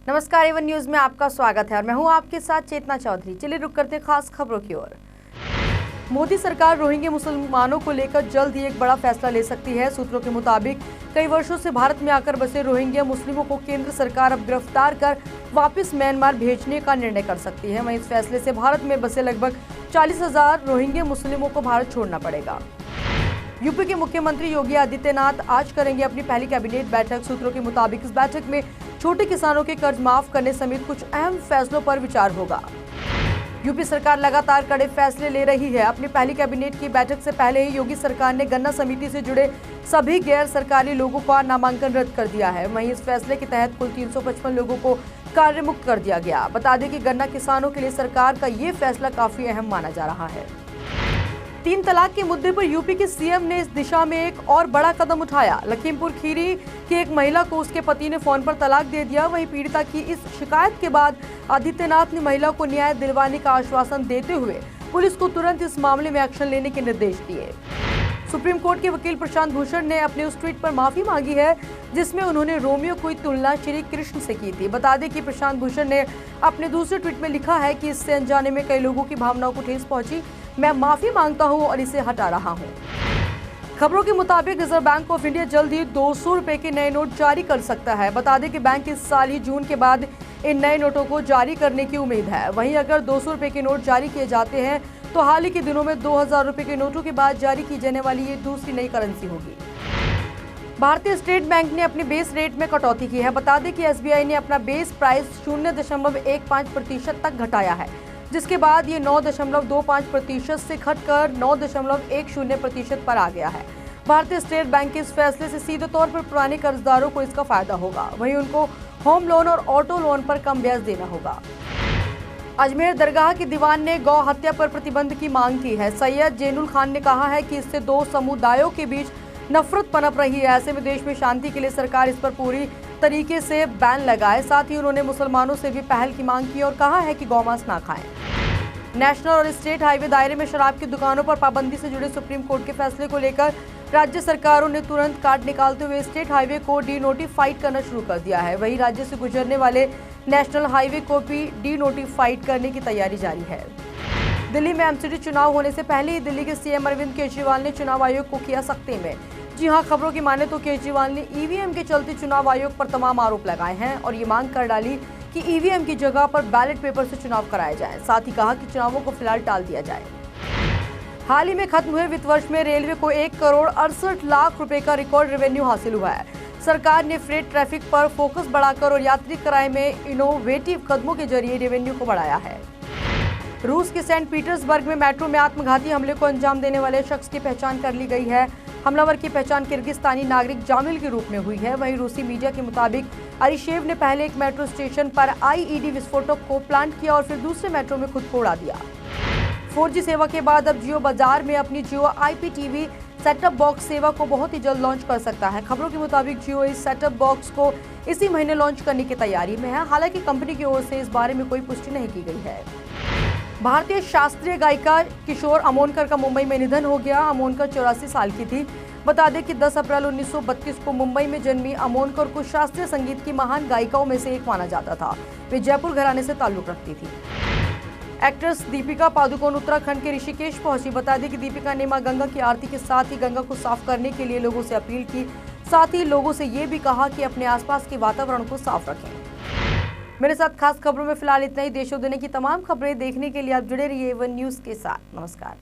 नमस्कार, Avon news में आपका स्वागत है और मैं हूं आपके साथ चेतना चौधरी। चलिए रुक करते खास खबरों की ओर। मोदी सरकार रोहिंग्या मुसलमानों को लेकर जल्द ही एक बड़ा फैसला ले सकती है। सूत्रों के मुताबिक कई वर्षों से भारत में आकर बसे रोहिंग्या मुस्लिमों को केंद्र सरकार अब गिरफ्तार कर वापस म्यांमार भेजने का निर्णय कर सकती है। वहीं इस फैसले से भारत में बसे लगभग 40,000 रोहिंग्या मुस्लिमों को भारत छोड़ना पड़ेगा। यूपी के मुख्यमंत्री योगी आदित्यनाथ आज करेंगे अपनी पहली कैबिनेट बैठक। सूत्रों के मुताबिक इस बैठक में छोटे किसानों के कर्ज माफ करने समेत कुछ अहम फैसलों पर विचार होगा। यूपी सरकार लगातार कड़े फैसले ले रही है। अपनी पहली कैबिनेट की बैठक से पहले ही योगी सरकार ने गन्ना समिति से जुड़े सभी गैर सरकारी लोगों का नामांकन रद्द कर दिया है। वहीं इस फैसले के तहत कुल 355 लोगों को कार्य मुक्त कर दिया गया। बता दें कि गन्ना किसानों के लिए सरकार का ये फैसला काफी अहम माना जा रहा है। 3 तलाक के मुद्दे पर यूपी के सीएम ने इस दिशा में एक और बड़ा कदम उठाया। लखीमपुर खीरी की एक महिला को उसके पति ने फोन पर तलाक दे दिया। वहीं पीड़िता की इस शिकायत के बाद आदित्यनाथ ने महिला को न्याय दिलवाने का आश्वासन देते हुए पुलिस को तुरंत इस मामले में एक्शन लेने के निर्देश दिए। सुप्रीम कोर्ट के वकील प्रशांत भूषण ने अपने उस ट्वीट पर माफी मांगी है जिसमें उन्होंने रोमियो की तुलना श्री कृष्ण से की थी। बता दें कि प्रशांत भूषण ने अपने दूसरे ट्वीट में लिखा है कि इससे अनजाने में कई लोगों की भावनाओं को ठेस पहुंची। मैं माफी मांगता हूं और इसे हटा रहा हूं। खबरों के मुताबिक रिजर्व बैंक ऑफ इंडिया जल्द ही 200 रुपए के नए नोट जारी कर सकता है। बता दें कि बैंक इस साल ही जून के बाद इन नए नोटों को जारी करने की उम्मीद है। वहीं अगर 200 रुपए के नोट जारी किए जाते हैं तो हाल ही के दिनों में 2000 रुपए के नोटों के बाद जारी की जाने वाली ये दूसरी नई करेंसी होगी। भारतीय स्टेट बैंक ने अपने बेस रेट में कटौती की है। बता दें कि एसबीआई ने अपना बेस प्राइस 0.15% तक घटाया है, जिसके बाद ये 9.25% से घटकर 9.10% पर आ गया है। भारतीय स्टेट बैंक के इस फैसले से सीधे तौर पर पुराने कर्जदारों को इसका फायदा होगा। वहीं उनको होम लोन और ऑटो लोन पर कम ब्याज देना होगा। अजमेर दरगाह के दीवान ने गौ हत्या पर प्रतिबंध की मांग की है। सैयद जैनुल खान ने कहा है कि इससे 2 समुदायों के बीच नफरत पनप रही है। ऐसे में देश में शांति के लिए सरकार इस पर पूरी तरीके से बैन लगाए। साथ ही उन्होंने मुसलमानों से भी पहल की मांग की और कहा है कि गौमांस ना खाएं। नेशनल और स्टेट हाईवे दायरे में शराब की दुकानों पर पाबंदी से जुड़े सुप्रीम कोर्ट के फैसले को लेकर राज्य सरकारों ने तुरंत काट निकालते हुए स्टेट हाईवे को डीनोटिफाइड करना शुरू कर दिया है। वहीं राज्य से गुजरने वाले नेशनल हाईवे को भी डीनोटिफाइड करने की तैयारी जारी है। दिल्ली में एमसीडी चुनाव होने से पहले ही दिल्ली के सीएम अरविंद केजरीवाल ने चुनाव आयोग को किया सख्ती में। जी हां, खबरों की माने तो केजरीवाल ने ईवीएम के चलते चुनाव आयोग पर तमाम आरोप लगाए हैं और ये मांग कर डाली कि ईवीएम की जगह पर बैलेट पेपर से चुनाव कराए जाएं। साथ ही कहा कि चुनावों को फिलहाल टाल दिया जाए। हाल ही में खत्म हुए वित्त वर्ष में रेलवे को 1 करोड़ 68 लाख रुपए का रिकॉर्ड रेवेन्यू हासिल हुआ है। सरकार ने फ्रेट ट्रैफिक पर फोकस बढ़ाकर और यात्री किराए में इनोवेटिव कदमों के जरिए रेवेन्यू को बढ़ाया है। रूस के सेंट पीटर्सबर्ग में मेट्रो में आत्मघाती हमले को अंजाम देने वाले शख्स की पहचान कर ली गई है। हमलावर की पहचान किर्गिस्तानी नागरिक जामिल के रूप में हुई है। वहीं रूसी मीडिया के मुताबिक अरिशेव ने पहले एक मेट्रो स्टेशन पर आईईडी विस्फोटक को प्लांट किया और फिर दूसरे मेट्रो में खुद को उड़ा दिया। 4G सेवा के बाद अब जियो बाजार में अपनी जियो IPTV सेटअप बॉक्स सेवा को बहुत ही जल्द लॉन्च कर सकता है। खबरों के मुताबिक जियो इस सेटअप बॉक्स को इसी महीने लॉन्च करने की तैयारी में है। हालांकि कंपनी की ओर से इस बारे में कोई पुष्टि नहीं की गई है। भारतीय शास्त्रीय गायिका किशोर अमोनकर का मुंबई में निधन हो गया। अमोनकर 84 साल की थी। बता दें कि 10 अप्रैल 1932 को मुंबई में जन्मी अमोनकर को शास्त्रीय संगीत की महान गायिकाओं में से एक माना जाता था। वे जयपुर घराने से ताल्लुक रखती थी। एक्ट्रेस दीपिका पादुकोण उत्तराखंड के ऋषिकेश पहुंची। बता दें कि दीपिका ने मां गंगा की आरती के साथ ही गंगा को साफ करने के लिए लोगों से अपील की। साथ ही लोगों से ये भी कहा कि अपने आसपास के वातावरण को साफ रखें। मेरे साथ खास खबरों में फिलहाल इतना ही। देश और दुनिया की तमाम खबरें देखने के लिए आप जुड़े रहिए वन न्यूज के साथ। नमस्कार।